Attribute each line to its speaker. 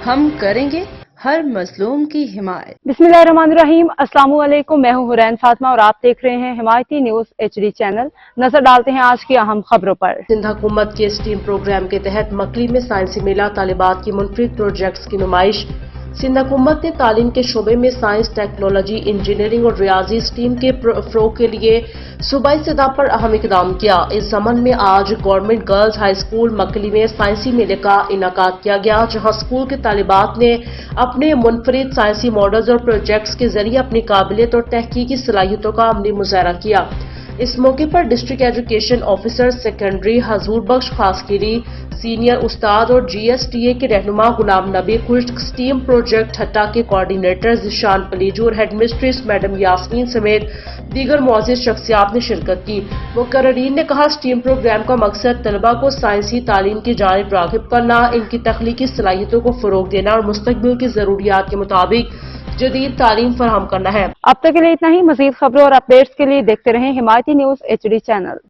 Speaker 1: ہم کریں گے ہر مظلوم کی حمایت۔
Speaker 2: بسمillahirrahmanirrahim، السلام علیکم، میں ہوں حرین فاطمہ اور آپ دیکھ رہے ہیں حمایتی نیوز HD چینل۔ نظر ڈالتے ہیں آج کی اہم خبروں پر۔
Speaker 3: سندھ حکومت کے اسٹیم پروگرام کے تحت مکلی میں سائنسی میلہ، طالبات کی منفرد پروجیکٹس کی نمائش۔ سندھ حکومت نے تعلیم کے شعبے میں سائنس، ٹیکنالوجی، انجینئرنگ اور ریاضی اسٹیم کے فروغ کے لیے صوبائی سطح پر اہم اقدام کیا۔ اس ضمن میں آج گورنمنٹ گرلز ہائی اسکول مکلی میں سائنسی میلے کا انعقاد کیا گیا، جہاں اسکول کے طالبات نے اپنے منفرد سائنسی ماڈلز اور پروجیکٹس کے ذریعے اپنی قابلیت اور تحقیقی صلاحیتوں کا عملی مظاہرہ کیا۔ اس موقع پر ڈسٹرکٹ ایجوکیشن آفیسر سیکنڈری حضور بخش خاصگیری، سینئر استاد اور GSTA کے رہنما غلام نبی خشک، اسٹیم پروجیکٹ ٹھٹا کے کوآرڈینیٹر ذیشان پلیجو اور ہیڈ مسٹریس میڈم یاسمین سمیت دیگر معزز شخصیات نے شرکت کی۔ مقررین نے کہا، اسٹیم پروگرام کا مقصد طلباء کو سائنسی تعلیم کی جانب راغب کرنا، ان کی تخلیقی صلاحیتوں کو فروغ دینا اور مستقبل کی ضروریات کے مطابق جدید تعلیم فراہم کرنا ہے۔
Speaker 2: اب تک کے لیے اتنا ہی۔ مزید خبروں اور اپڈیٹس کے لیے دیکھتے رہیں حمایتی نیوز HD چینل۔